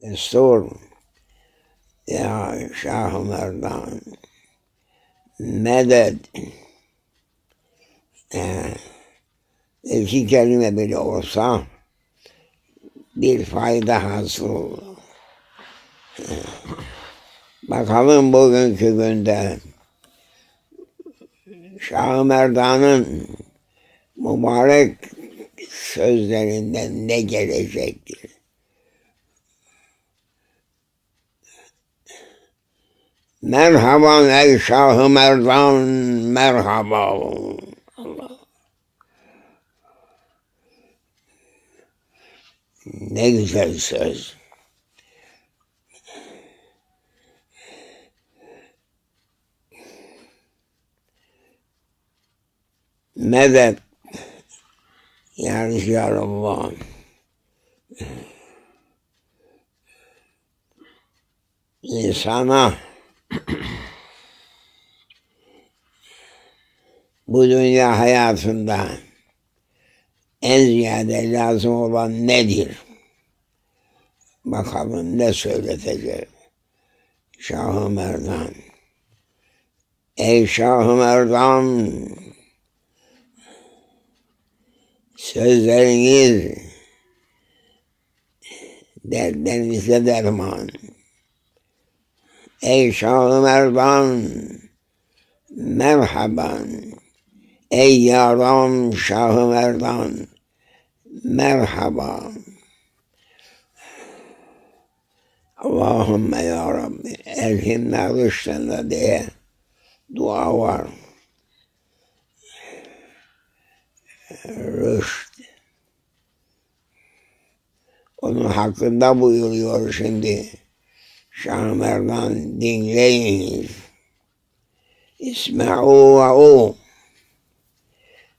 destur ya Şah-ı Merdan medet, iki kelime bile olsa bir fayda hasıl olur. Bakalım bugünkü günde Şah-ı Merdan'ın mübarek sözlerinden ne gelecektir? Merhaban ey Şah-ı Merdan, merhaba. Allah. Ne güzel söz. Medet ya Resulallah. İnsana bu dünya hayatında en ziyade lazım olan nedir? Bakalım ne söyletecek Şah-ı Merdan. Ey Şah-ı Merdan, sözleriniz dertlerinize derman. Ey Şah-ı Merdan, merhaban. Ey yaram Şah-ı Merdan, merhaba. Allahümme ya Rabbi elhimna rüştena diye dua var. Rüşt. Onun hakkında buyuruyor şimdi. Şah-ı Merdan dinleyiniz. İsme'u ve u.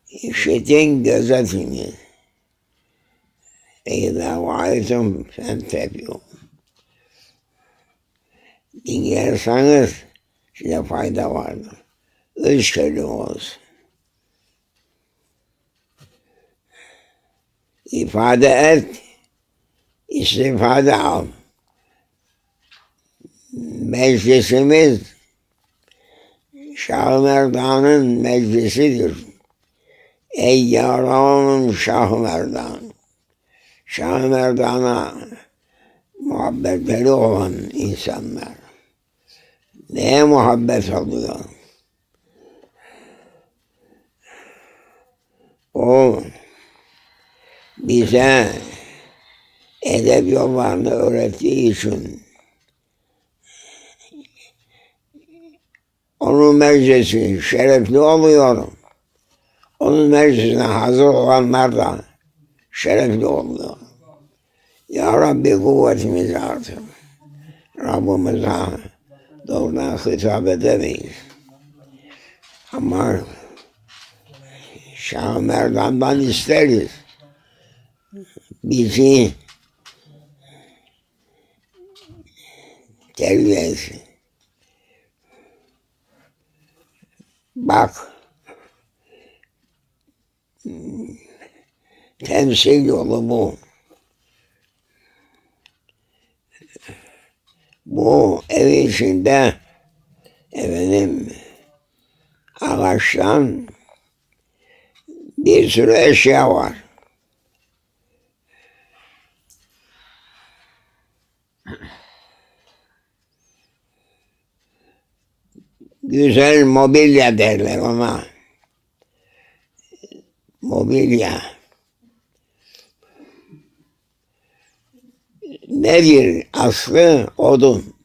İşitin, gözetiniz. İzâ vâitum fentebiûn. Dinlerseniz size fayda vardır. Üç kelime olsun. İfade et, istifade al. Meclisimiz Şah-ı Merdan'ın meclisidir. Ey yaram Şah-ı Merdan. Şah-ı Merdan'a muhabbetleri olan insanlar neye muhabbet oluyor? O bize edep yollarını öğrettiği için onun meclisi şerefli oluyor. Onun meclisine hazır olanlar da şerefli oluyor. Ya Rabbi kuvvetimizi artır. Rabbimize doğrudan hitap edemeyiz. Ama Şah-ı Merdan'dan isteriz. Bizi terbiye etsin. Bak, temsil yolu bu. Bu ev içinde ağaçtan bir sürü eşya var. Güzel mobilya derler ona. Mobilya. Nedir? Aslı odun.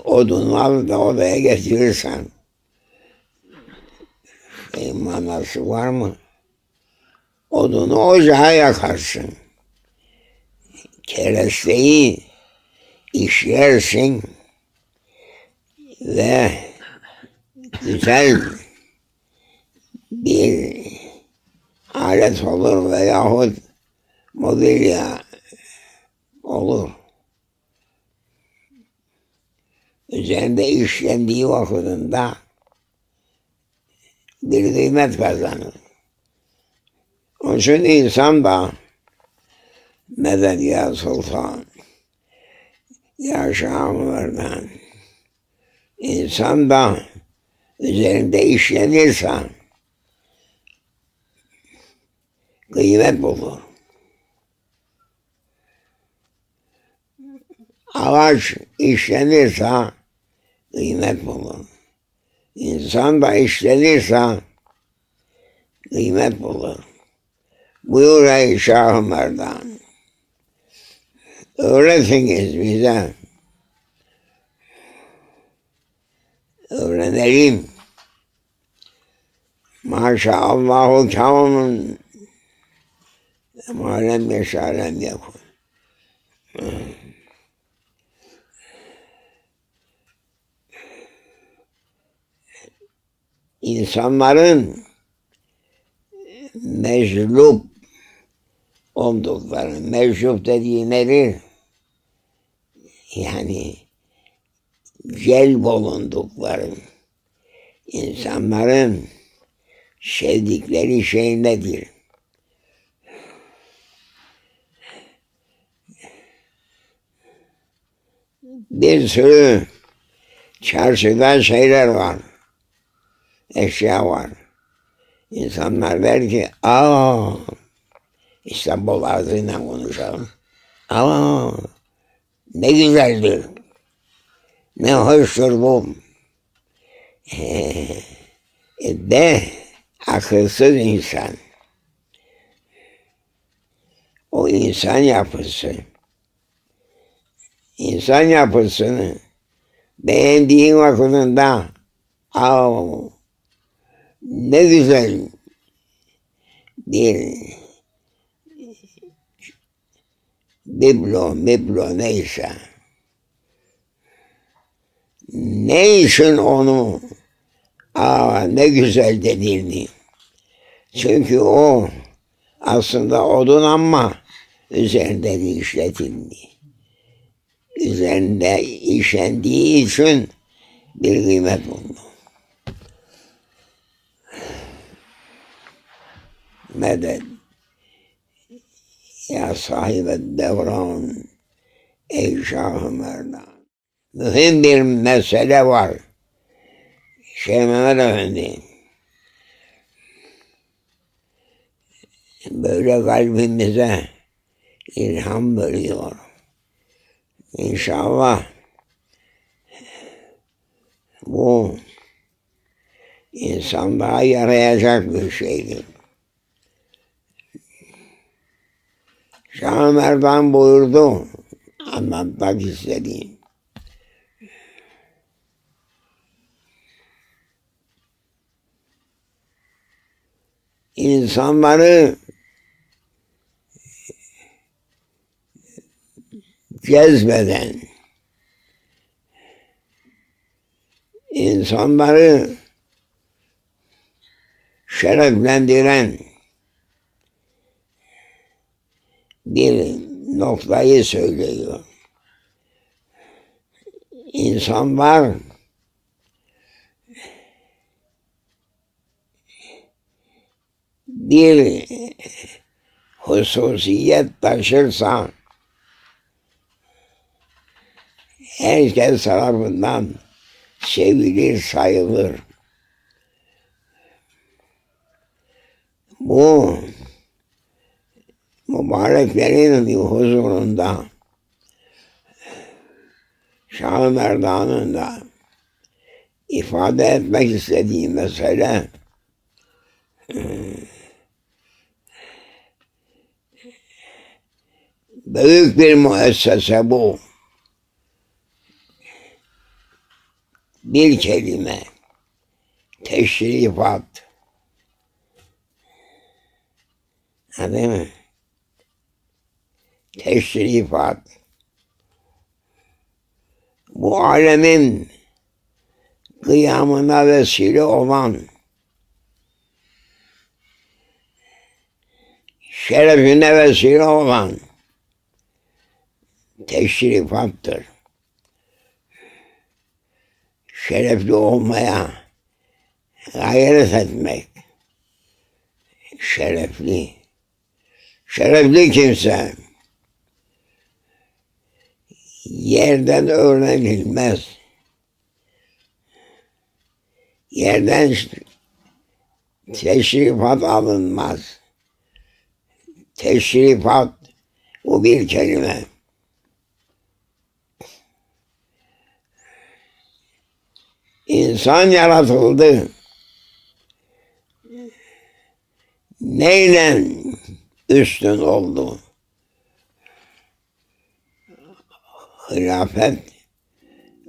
Odunları da odaya getirirsen manası var mı? Odunu ocağa yakarsın. Keresteyi işlersin ve güzel bir alet olur veyahut mobilya olur. Üzerinde işlendiği vakitinde bir kıymet kazanır. Onun için insan da Medet ya Sultan, ya Şahı İnsan da üzerinde işlenirse kıymet bulur. Ağaç işlenirse kıymet bulur. İnsan da işlenirse kıymet bulur. Buyur ey Şah-ı Merdan, öğretiniz bize, öğrenelim. Maşallahu kâmun malem yeşâlem yakun. İnsanların meczup oldukları, meczup dediği nedir? Yani celb olundukları, insanların sevdikleri şey nedir? Bir sürü çarşıda şeyler var, eşya var. İnsanlar der ki, İstanbul ağzıyla konuşalım. Ne güzeldir, ne hoştur bu. De akılsız insan. O insan yapısını beğendiğin vakitinde ne güzel bir biblo neyse, ne için onu ne güzel dediğini, çünkü o aslında odun ama üzerinde işletildi. Üzerinde işlendiği için bir kıymet buldu. Medet ya sahibi devran ey Şah-ı Merdan. Mühim bir mesele var. Şeyh Mehmet Efendi böyle kalbimize ilham veriyor. İnşallah bu insanlığa yarayacak bir şeydir. Şah-ı Merdan buyurdu, anlatmak istediğim. İnsanları cezbeden, insanları şereflendiren bir noktayı söylüyor. İnsanlar bir hususiyet taşırsa herkes tarafından sevilir, sayılır. Bu mübareklerin huzurunda Şah-ı Merdan'ın da ifade etmek istediği mesele büyük bir müessese bu. Bir kelime, teşrifat. Değil mi? Teşrifat. Bu alemin kıyamına vesile olan, şerefine vesile olan teşrifattır. Şerefli olmaya gayret etmek. Şerefli kimse yerden öğrenilmez. Yerden teşrifat alınmaz. Teşrifat bu bir kelime. İnsan yaratıldı. Neyle üstün oldu? Hilafet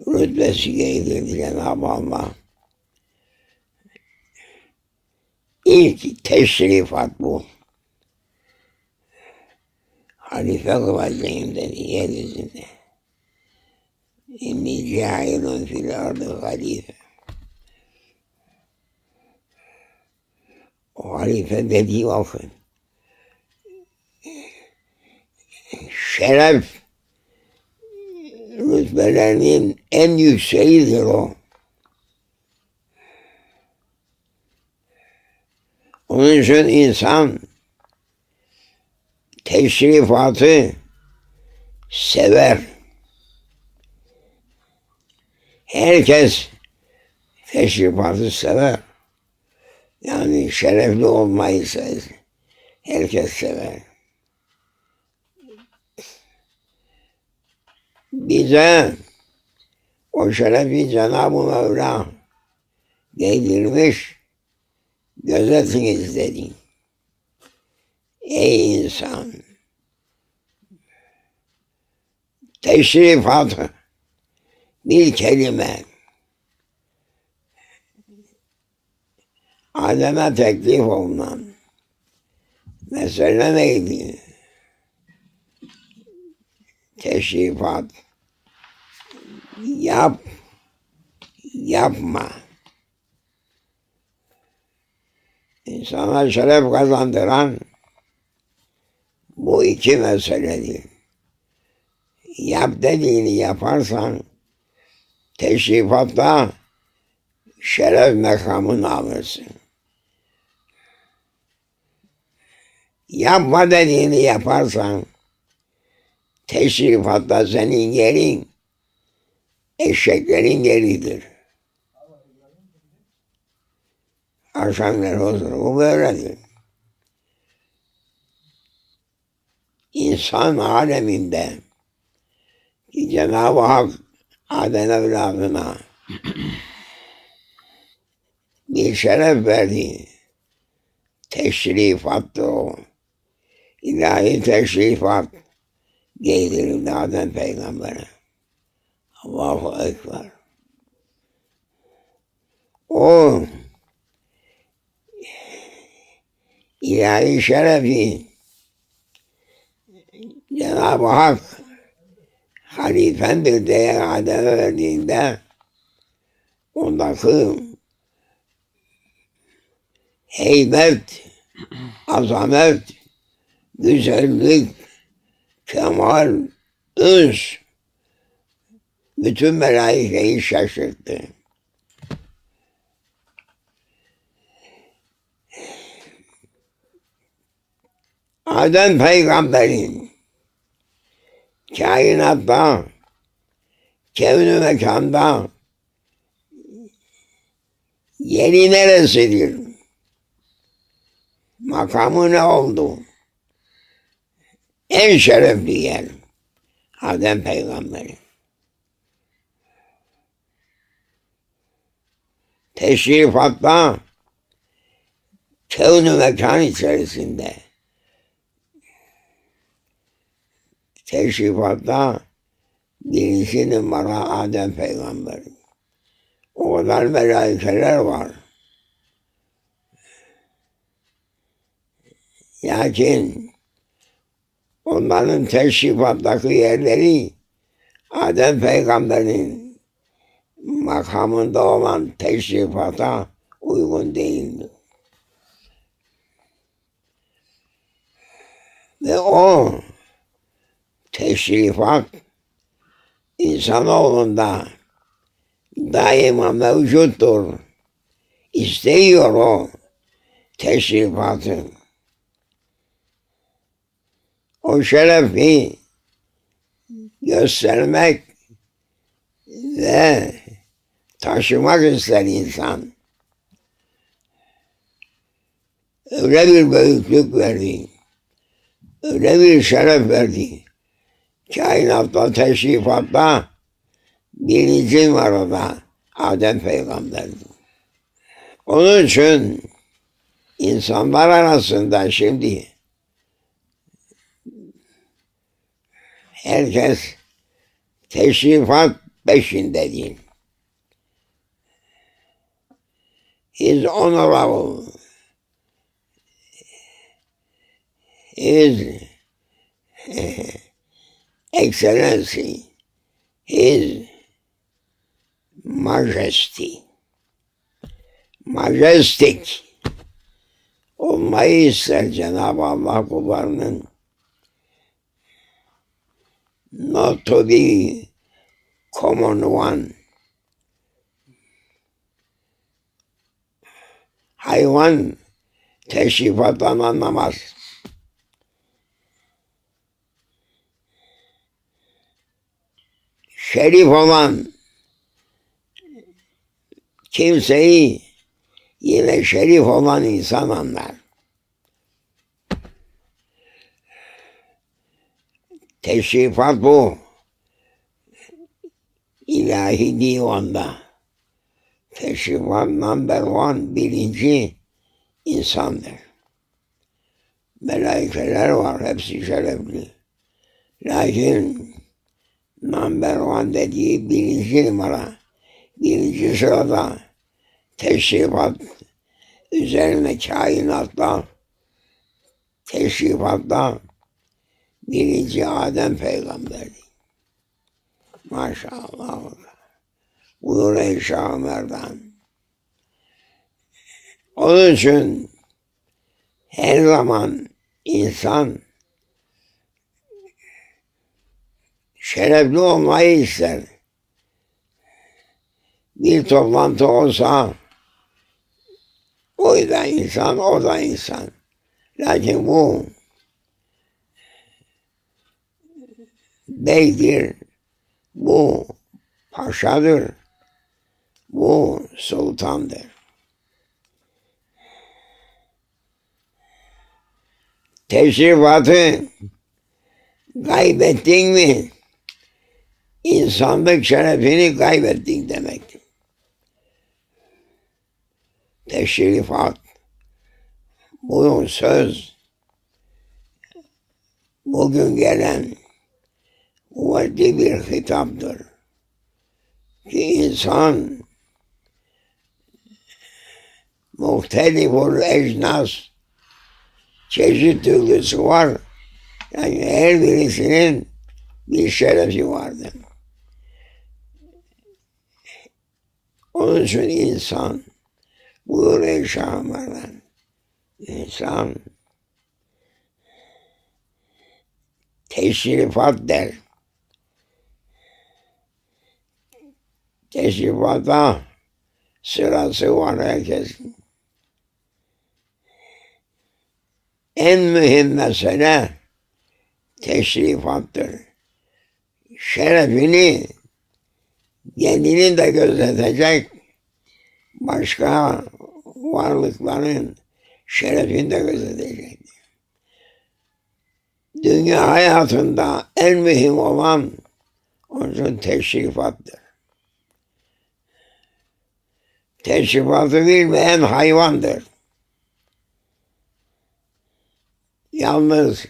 rütbesi giydirdi Cenab-ı Allah. İlk teşrifat bu. Halife kılacağım dedi yeryüzünde. İnni cailun fil ardı halife. O halife dediği vakit şeref rütbelerinin en yükseğidir o. Onun için insan teşrifatı sever. Herkes teşrifatı sever. Yani şerefli olmayı sever. Herkes sever. Bize o şerefi Cenab-ı Mevla giydirmiş, gözetiniz dedi. Ey insan! Teşrifatı bir kelime. Adem'e teklif olunan mesele neydi? Teşrifat. Yap, yapma. İnsana şeref kazandıran bu iki meseledir. Yap dediğini yaparsan teşrifatta şeref makamını alırsın. Yapma dediğini yaparsan teşrifatta senin yerin eşeklerin yeridir. Akşamları olur. Bu böyledir. İnsan aleminde Cenab-ı Hak Adem evladına bir şeref verdi. Teşrifattır o. İlahi teşrifat giydirildi Adem Peygamber'e. Allahu Ekber. O ilahi şerefi Cenab-ı Hak halifendir diye Adem'e verdiğinde ondaki heybet, azamet, güzellik, kemal, üns bütün melaikeyi şaşırttı. Adem Peygamber'in kainatta, kevn-i mekanda yeri neresidir? Makamı ne oldu? En şerefli yer Adem Peygamber'in. Teşrifatta kevn-i mekan içerisinde teşrifatta birinci numara Adem Peygamber. O kadar melaikeler var. Lakin onların teşrifattaki yerleri Adem Peygamber'in makamında olan teşrifata uygun değildi. Ve o teşrifat insanoğlunda daima mevcuttur. İsteyiyor o teşrifatı. O şerefi göstermek ve taşımak ister insan. Öyle bir büyüklük verdi, öyle bir şeref verdi. Kainatta, teşrifatta birinci var o da Adem Peygamber'di. Onun için insanlar arasında şimdi herkes teşrifat peşinde değil. His honorable, His Excellency, His Majesty, Majestic olmayı ister Cenab-ı Allah kullarının. Not to be common one. Hayvan teşrifattan anlamaz. Şerif olan kimseyi yine şerif olan insan anlar. Teşrifat bu. İlahi divanda. Teşrifat number one, birinci insandır. Melaikeler var, hepsi şerefli. Lakin number one dediği birinci numara, birinci sırada teşrifat üzerine kainatta, teşrifatta birinci Adem Peygamber'di. Maşallah. Buyur ey Şah Merdan. Onun için her zaman insan şerefli olmayı ister. Bir toplantı olsa o da insan, o da insan. Lakin bu beydir, bu paşadır, bu sultandır. Teşrifatı kaybettin mi, insanlık şerefini kaybettin demektir. Teşrifat, bu söz, bugün gelen kuvvetli bir hitaptır. Ki insan muhteliful ecnas, çeşit türlüsü var. Yani her birisinin bir şerefi vardır. Onun için insan, buyur ey Şahmarlar, insan teşrifat der. Teşrifata sırası var herkesin. En mühim mesele teşrifattır. Şerefini kendini de gözetecek, başka varlıkların şerefini de gözetecek. Dünya hayatında en mühim olan onun teşrifattır. Teşrifatı bilmeyen hayvandır. Yalnız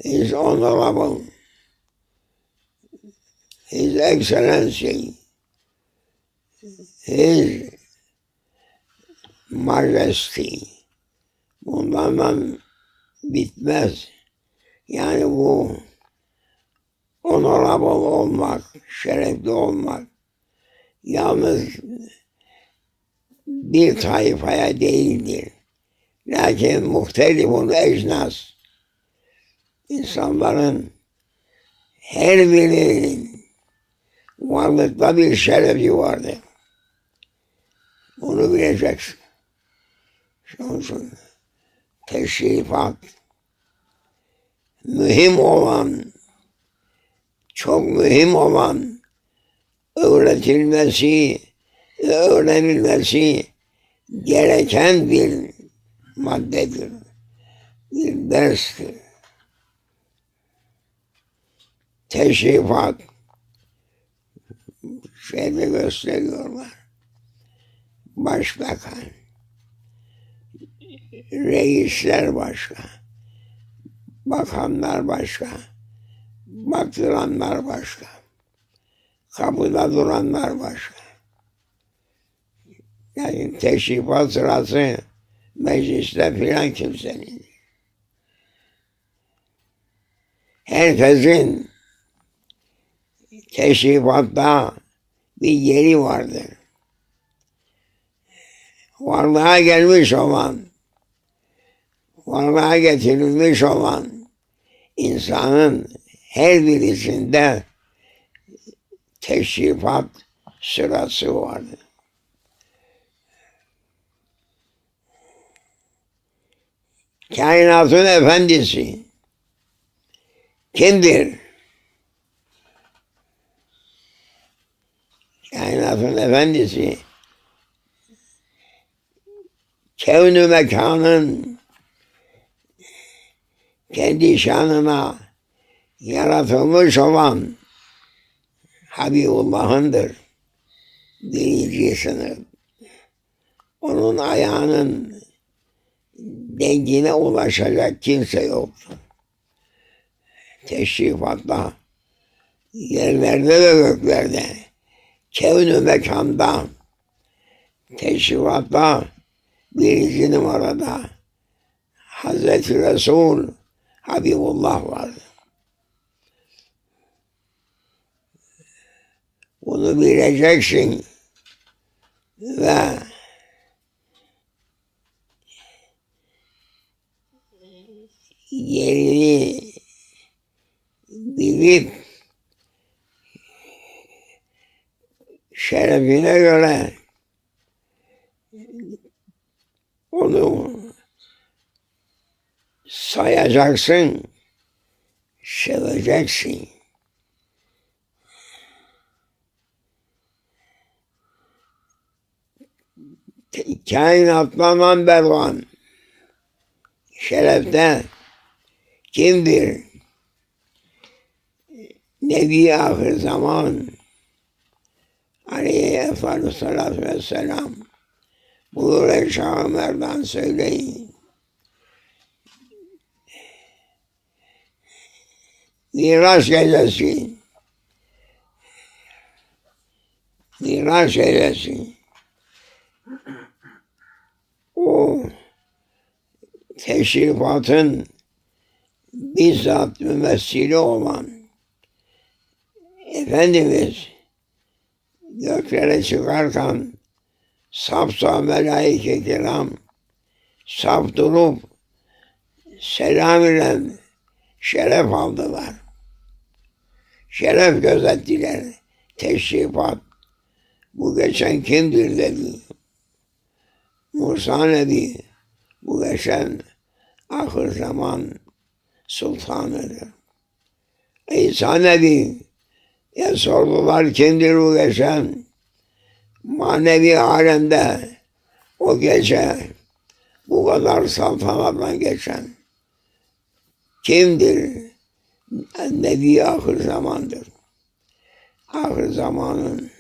His Honorable, His Excellency, His Majesty, bunlardan bitmez. Yani bu honorable olmak, şerefli olmak yalnız bir tayfaya değildir. Lakin muhtelifun ecnas, insanların her birinin varlıkta bir şerefi vardır. Bunu bileceksin. Onun için teşrifat mühim olan, çok mühim olan öğretilmesi ve öğrenilmesi gereken bir maddedir, bir derstir. Teşrifat şeyde gösteriyorlar. Başbakan, reisler başka, bakanlar başka, baktıranlar başka, kapıda duranlar başka. Yani teşrifat sırası mecliste filan kimsenin. Herkesin teşrifatta bir yeri vardır. Varlığa gelmiş olan, varlığa getirilmiş olan insanın her birisinde teşrifat sırası vardır. Kainatın efendisi kimdir? Kainatın efendisi kevn-ü mekanın kendi şanına yaratılmış olan Habibullah'ındır. Birinci sınıf. Onun ayağının dengine ulaşacak kimse yoktur. Teşrifatla yerlerde ve göklerde, kevn-ü mekanda, teşrifatla birinci numarada Hazreti Resul Habibullah vardır. Bunu bileceksin ve yerini bilip şerefine göre onu sayacaksın, seveceksin. Kainatla number one şerefte kimdir? Nebi ahir zaman aleyhi efendü vesselam buyur Şah Ömer'den söyleyin. Miraç gecesi. Miraç gecesi. O teşrifatın bizzat mümessili olan Efendimiz göklere çıkarken saf melaike-i kiram saf durup selam ile şeref aldılar. Şeref gözettiler. Teşrifat. Bu geçen kimdir dedi. Musa Nebi bu geçen ahir zaman sultanıdır. İsa Nebi sordular kimdir bu geçen? Manevi alemde o gece bu kadar saltanatla geçen kimdir? Nebi ahir zamandır. Ahir zamanın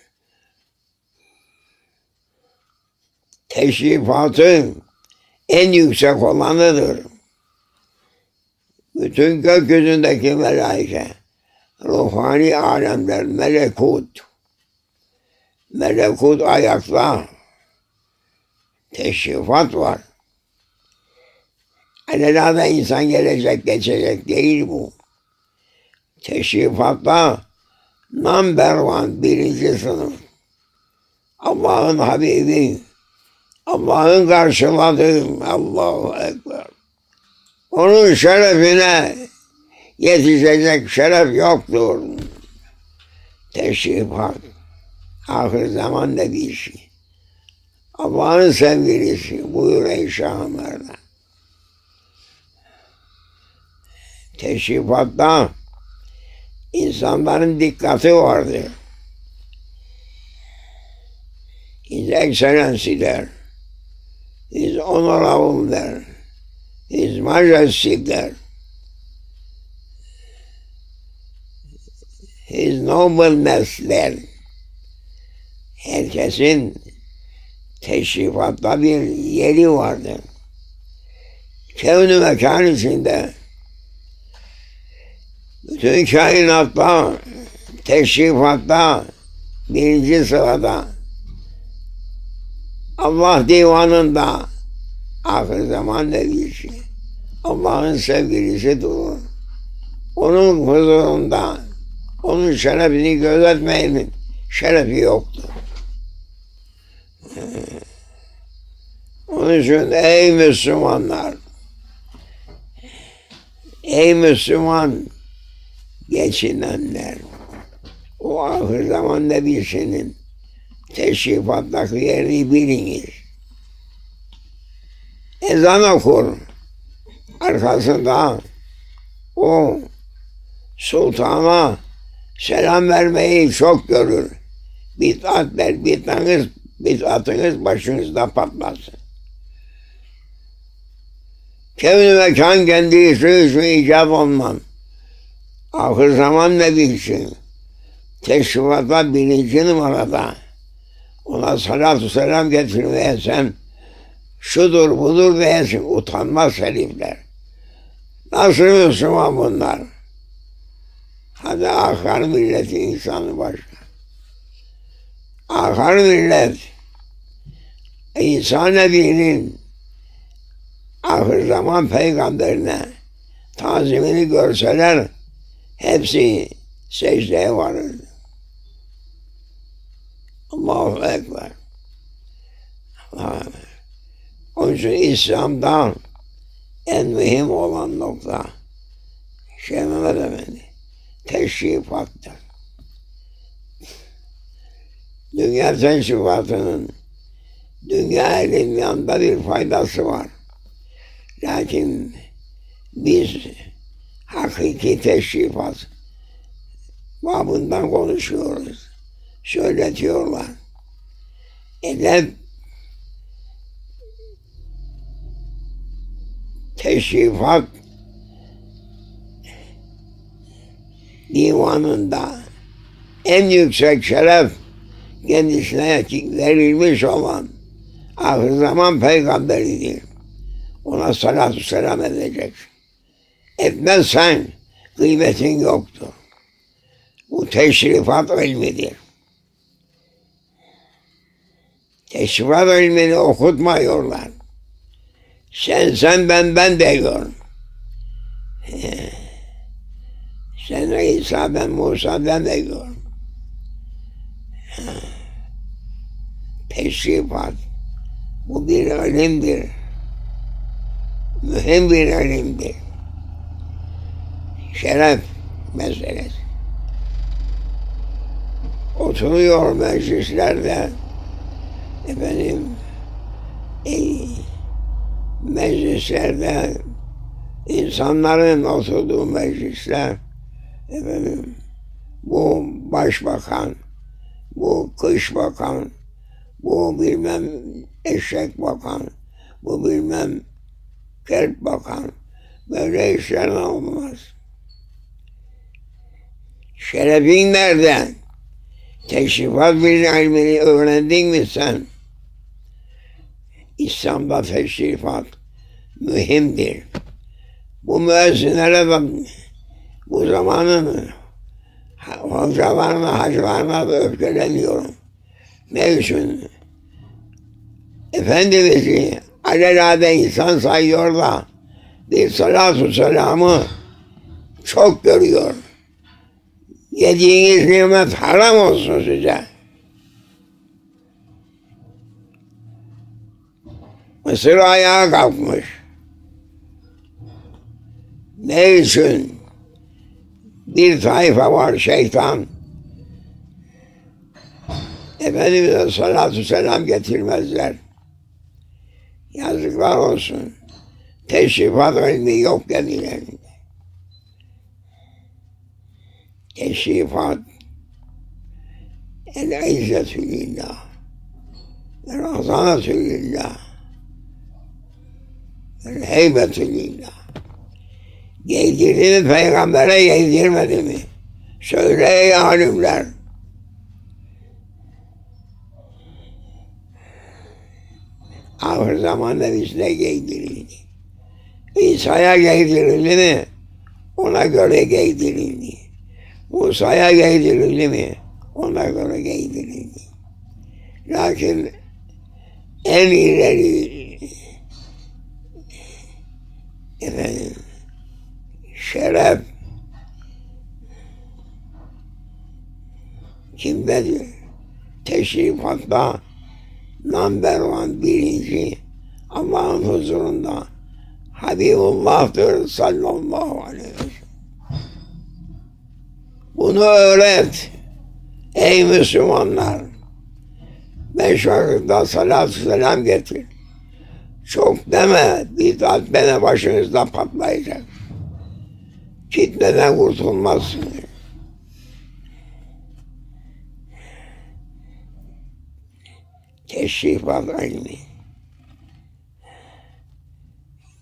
teşrifatı en yüksek olanıdır. Bütün gökyüzündeki melaike, ruhani alemler, melekut ayakta, teşrifat var. Alelade insan gelecek geçecek değil bu. Teşrifatla number one birinci sınıf. Allah'ın Habibi, Allah'ın karşıladığı Allahu Ekber. Onun şerefine yetişecek şeref yoktur. Teşrifat, ahir zaman nebisi. Allah'ın sevgilisi buyur ey Şah Ömer'den. Teşrifatta İnsanların dikkati vardı. His Excellency der. His Honorable der. His Majesty der. His Nobleness der. Herkesin teşrifatta bir yeri vardır. Kevn-i mekan içinde bütün kainatta teşrifatta birinci sırada Allah divanında ahir zaman nebisi Allah'ın sevgilisi durur. Onun huzurunda onun şerefini gözetmeyenin şerefi yoktur. Onun için ey Müslümanlar, ey Müslüman geçinenler, o ahir zaman nebisinin teşrifattaki yerini biliniz. Ezan okur. Arkasında o sultana selam vermeyi çok görür. Bid'at der, bid'atınız başınızda patlasın. Kevn-i mekan kendi için icap olman. Ahir zaman nebisi teşrifatta birinci numarada ona salatu selam getirmeye sen şudur budur diyesin, utanmaz herifler. Nasıl Müslüman bunlar? Hadi ahar milleti insanı başka. Ahar millet İsa Nebi'nin ahir zaman peygamberine tazimini görseler hepsi secdeye varırdı. Allahu Ekber. Onun için İslam'da en mühim olan nokta Mehmet Efendi teşrifattır. Dünya teşrifatının dünya elinin yanında bir faydası var. Lakin biz hakiki teşrifat babından konuşuyoruz. Söyletiyorlar. Edep teşrifat divanında en yüksek şeref kendisine verilmiş olan ahir zaman peygamberidir. Ona salatu selam edeceksin. Etmezsen kıymetin yoktur. Bu teşrifat ilmidir. Teşrifat ilmini okutmuyorlar. Sen ben diyor. Sen İsa ben Musa demiyor. Teşrifat bu bir ilimdir. Mühim bir ilimdir. Şeref meselesi. Oturuyor meclislerde meclislerde insanların oturduğu meclisler bu başbakan, bu kış bakan, bu bilmem eşek bakan, bu bilmem kelp bakan, böyle işler olmaz. Şerefin nerede? Teşrifat ilmini öğrendin mi sen? İslam'da teşrifat mühimdir. Bu müezzinlere bak, bu zamanın hocalarına, hacılarına da öfkeleniyorum. Ne için? Efendimiz'i alelade insan sayıyor da bir salatu selamı çok görüyor. Yediğiniz nimet haram olsun size. Mısır ayağa kalkmış. Ne için? Bir tayfa var şeytan. Efendimiz'e salatu selam getirmezler. Yazıklar olsun. Teşrifat ilmi yok kendilerinde. teşrifat, el-izzetü lillah, el-azanetü lillah, el-heybetü lillah. Giydirdi mi peygambere, giydirmedi mi? Söyle ey alimler. Ahir zamanda bizde giydirildi. İsa'ya giydirildi mi? Ona göre giydirildi. Musa'ya giydirildi mi? Ona göre giydirildi. Lakin en ileri şeref kimdedir? Teşrifatta number one, birinci Allah'ın huzurunda Habibullah'tır sallallahu aleyhi ve sellem. Bunu öğret ey Müslümanlar. 5 vakitte salatü selam getir. Çok deme, bidat beni başınızda patlayacak. Fitneden kurtulmazsınız. Teşrifat ilmi.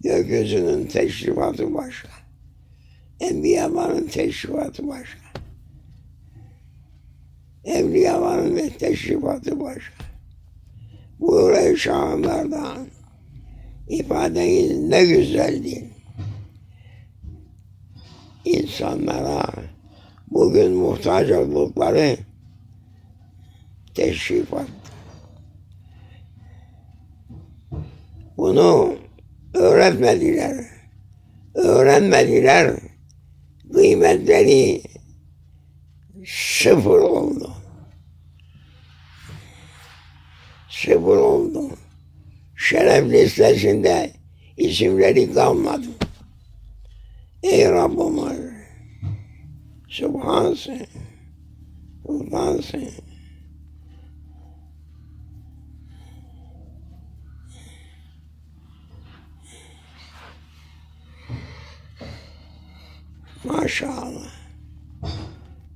Gökyüzünün teşrifatı başka. Enbiyaların teşrifatı başka. Evliyaların teşrifatı başka. Bu şahanlardan ifadeniz ne güzeldir. İnsanlara bugün muhtaç oldukları teşrifat. Bunu öğretmediler, öğrenmediler, kıymetleri sıfır oldu. Sıfır oldu. Şeref listesinde isimleri kalmadı. Ey Rabbimiz, Subhansın, Sultansın. Maşallah.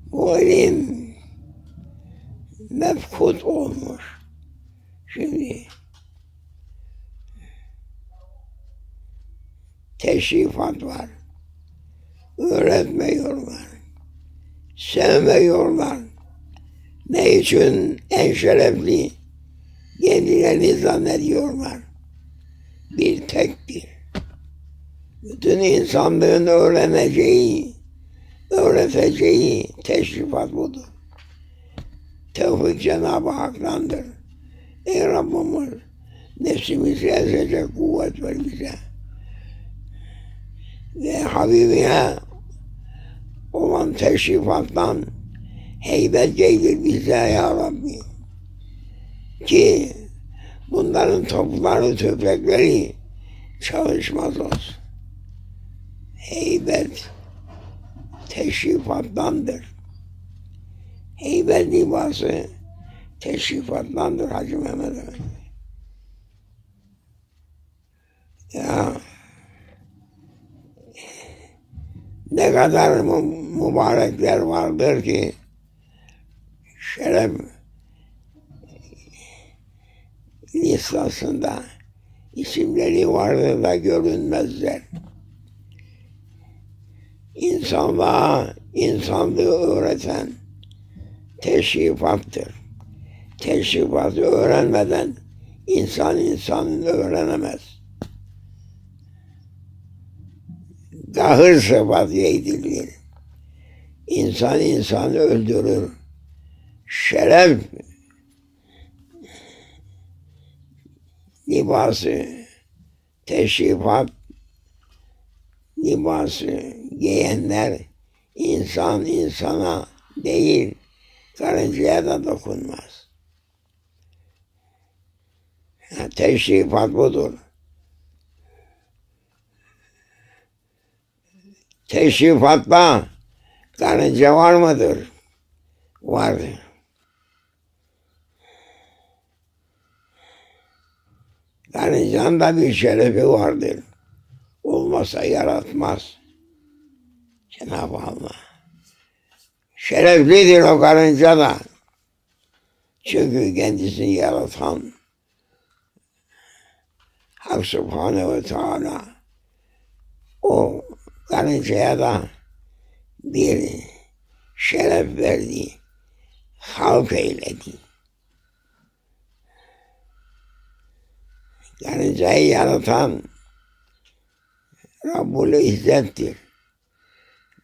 Bu ilim mefkut olmuş. Şimdi teşrifat var. Öğretmiyorlar. Sevmiyorlar. Ne için en şerefli kendilerini zannediyorlar. Bir tektir. Bütün insanlığın öğreneceği, öğreteceği teşrifat budur. Tevfik Cenab-ı Hak'tandır. Ey Rabbimiz, nefsimizi ezecek kuvvet ver bize. Ve Habibine olan teşrifattan heybet giydir bize ya Rabbi. Ki bunların topları, tüfekleri çalışmaz olsun. Heybet teşrifattandır. Heybet libası teşrifattandır Hacı Mehmet Efendi. Ya ne kadar mübarekler vardır ki şeref listesinde isimleri vardır da görünmezler. İnsanlığa insanlığı öğreten teşrifattır. Teşrifatı öğrenmeden insanı öğrenemez. Kahır sıfatı yeğdirilir. İnsanı öldürür. Şeref libası, teşrifat libası giyenler insana değil, karıncaya da dokunmaz. Teşrifat budur. Teşrifatta karınca var mıdır? Vardır. Karıncanın da bir şerefi vardır. Olmasa yaratmaz Cenab-ı Allah. Şereflidir o karınca da. Çünkü kendisini yaratan Hak Subhanehu ve Teala o karıncaya da bir şeref verdi, halk eyledi. Karıncayı yaratan Rabbul İzzet'tir.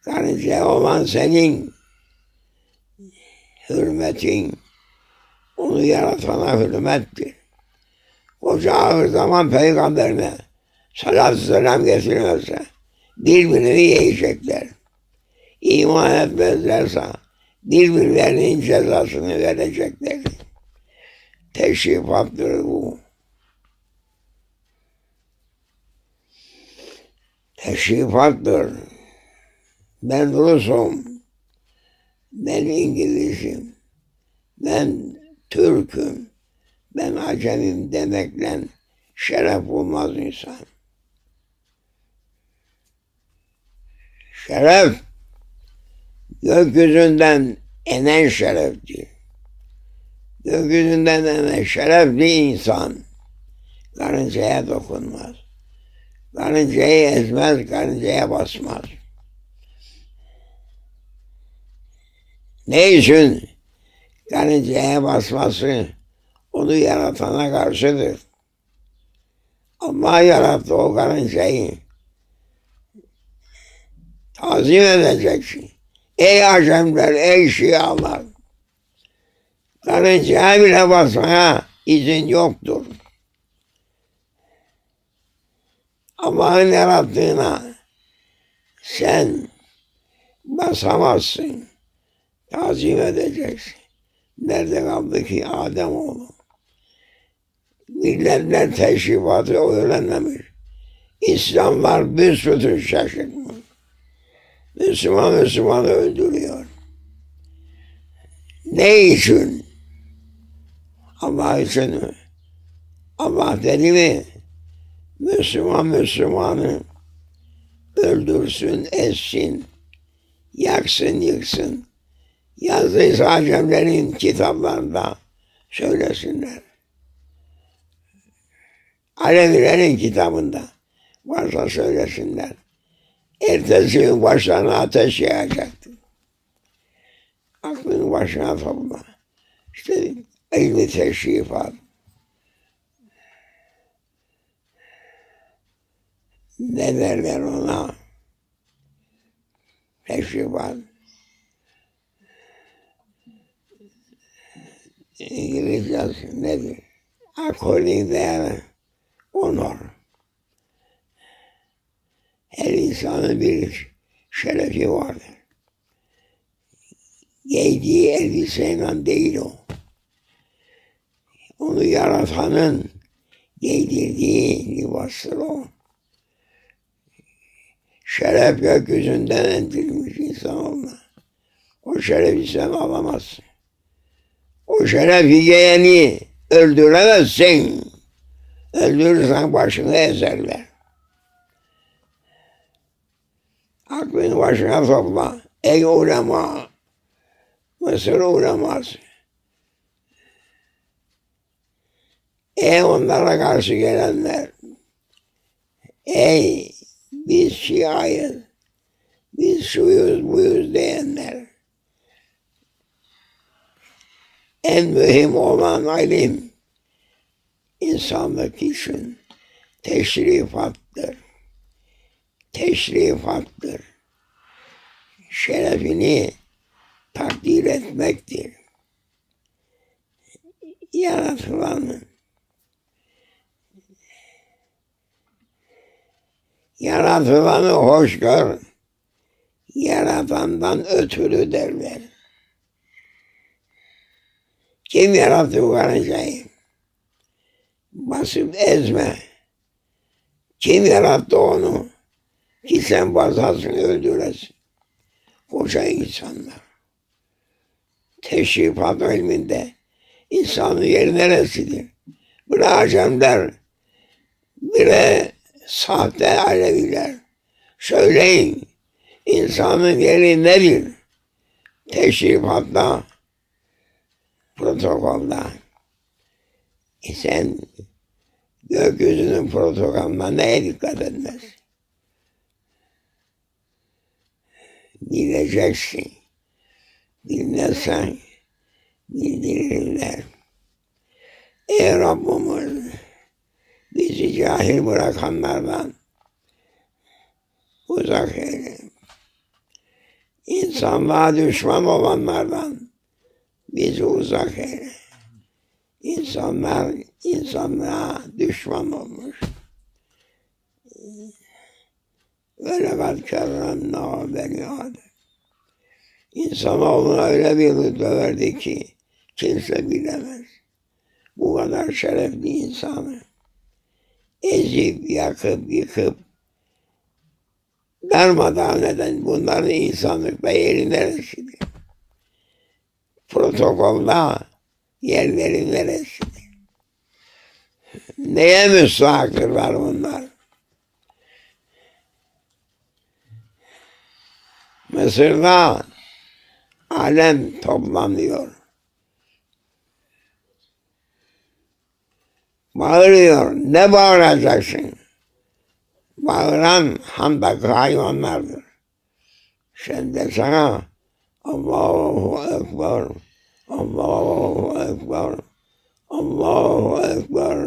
Karıncaya olan senin hürmetin, onu yaratana hürmettir. Koca ahir zaman peygamberine salatü selam getirmezse birbirini yiyecekler. İman etmezlerse birbirlerinin cezasını verecekler. Teşrifattır bu. Teşrifattır. Ben Rus'um, ben İngiliz'im, ben Türk'üm, ben Acemim demekle şeref bulmaz insan. Şeref, gökyüzünden inen şereftir. Gökyüzünden inen şerefli insan karıncaya dokunmaz. Karıncayı ezmez, karıncaya basmaz. Ne için? Karıncaya basması onu yaratana karşıdır. Allah yarattı o karıncayı. Tazim edeceksin. Ey Acemler, ey Şialar. Karıncaya bile basmaya izin yoktur. Allah'ın yarattığına sen basamazsın. Tazim edeceksin. Nerede kaldı ki Ademoğlu? Milletler teşrifatı öğrenmemiş. İslamlar büsbütün şaşırmış. Müslümanı öldürüyor. Ne için? Allah için mi? Allah dedi mi? Müslümanı öldürsün, etsin, yaksın, yıksın. Yazdıysa Acemlerin kitaplarında söylesinler. Alevilerin kitabında varsa söylesinler. Ertesi gün başlarına ateş yayacaktı. Aklını başına topla. İşte ilmi teşrifat. Ne derler ona? Teşrifat. İngilizcesi nedir? According their honor. Her insanın bir şerefi vardır. Giydiği elbiseyle değil o. Onu yaratanın giydirdiği libastır o. Şeref gökyüzünden indirilmiş insan olma. O şerefi sen alamazsın. O şeref yiyeni öldüremezsin. Öldürürsen başını ezerler. Aklını başına topla. Ey ulema, Mısır uleması. Ey onlara karşı gelenler. Ey biz Şia'yız, biz şuyuz buyuz diyenler. En mühim olan ilim insanlık için teşrifattır. Teşrifattır. Şerefini takdir etmektir. Yaratılanı hoş gör, yaratandan ötürü derler. Kim yarattı bu karıncayı? Basıp ezme. Kim yarattı onu? Ki sen basasın, öldüresin. Koca insanlar. Teşrifat ilminde insanın yeri neresidir? Bire Acemler, bire sahte Aleviler. Söyleyin, insanın yeri nedir? teşrifatta, protokolda. Sen gökyüzünün protokoluna neye dikkat etmez? Bileceksin. Bilmezsen bildirirler. Ey Rabbimiz bizi cahil bırakanlardan uzak eyle. İnsanlığa düşman olanlardan bizi uzak eyle. İnsanlar insanlığa düşman olmuş. Ve lekad kerremnâ beni Adem. İnsanoğluna öyle bir rütbe verdi ki kimse bilemez. Bu kadar şerefli insanı ezip, yakıp, yıkıp darmadağın eden bunların insanlıkta yeri neresidir? Protokolda yerleri neresidir? Neye müstahaktırlar bunlar? Mısır'da alem toplanıyor. Bağırıyor. Ne bağıracaksın? Bağıran hamdaki hayvanlardır. Sen de sana Allahu Ekber, Allahu Ekber, Allahu Ekber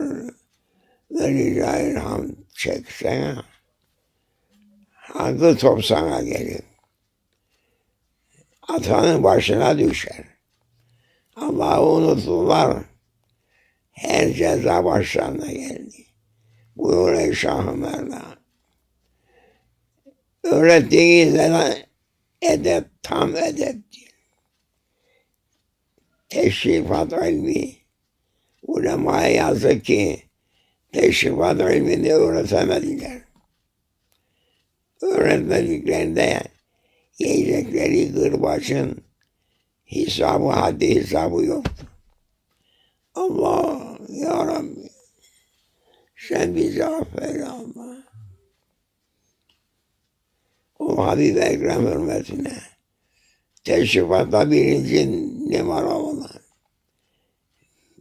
ve Lillahil hamd çeksene. Hangi top sana gelir? Atanın başına düşer. Allah'ı unuttular. Her ceza başlarına geldi. Buyur ey Şah-ı Merdan. Öğrettiğiniz edep tam edeptir. Teşrifat ilmi. Ulemaya yazık ki teşrifat ilmini öğretemediler. Öğretmediklerinde yiyecekleri gırbaçın hesabı haddi hesabı yoktu. Allah ya Rabbi sen bizi affeyle Allah. O Habib-i Ekrem hürmetine teşrifatta birinci numara olan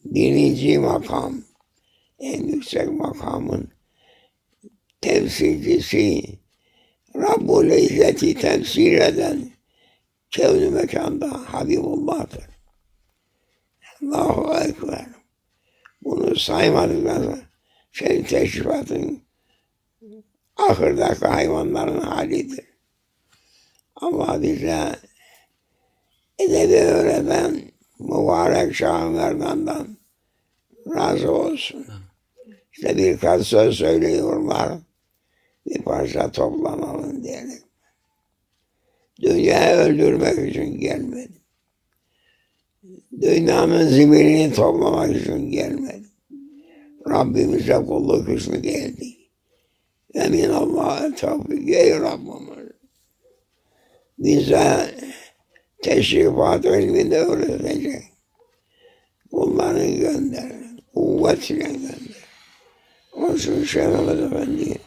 birinci makam en yüksek makamın temsilcisi Rabbul İzzet'i temsil eden kevn-i mekanda Habibullah'tır. Allahu Ekber. Bunu saymadıklarında senin teşrifatın ahırdaki hayvanların halidir. Allah bize edebi öğreten mübarek Şah-ı Merdan'dan razı olsun. İşte birkaç söz söylüyorlar. Bir parça toplanalım diyelim. Dünyayı öldürmek için gelmedim. Dünyanın zimirini toplamak için gelmedim. Rabbimize kulluk için geldik. Emin Allah'a tevfik ey Rabbimiz. Bize teşrifat ilmini öğretecek. Bunları gönder. Kuvvetle gönder. Olsun Şeyh Mehmet Efendi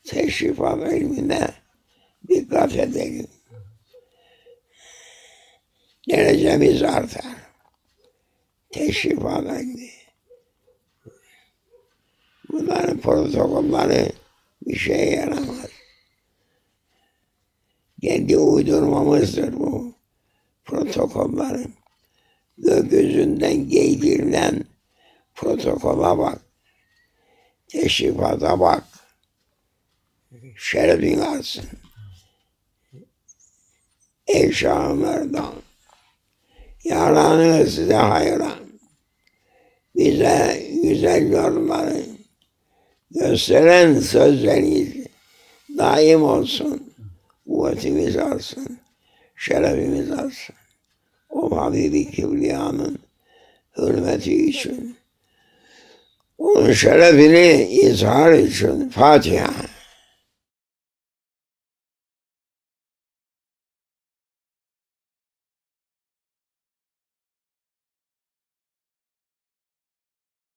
teşrifat ilmine dikkat edelim. Derecemiz artar. Teşrifat ilmi. Bunların protokolları bir şeye yaramaz. Kendi uydurmamızdır bu protokolları. Gökyüzünden giydirilen protokola bak. Teşrifata bak. Şerefin alsın. Ey Şah-ı Merdan. Yalanı size hayran. Bize güzel yolları gösteren sözleriniz daim olsun. Kuvvetimiz alsın. Şerefimiz alsın. O Habibi Kibriya'nın hürmeti için. Onun şerefini izhar için Fatiha.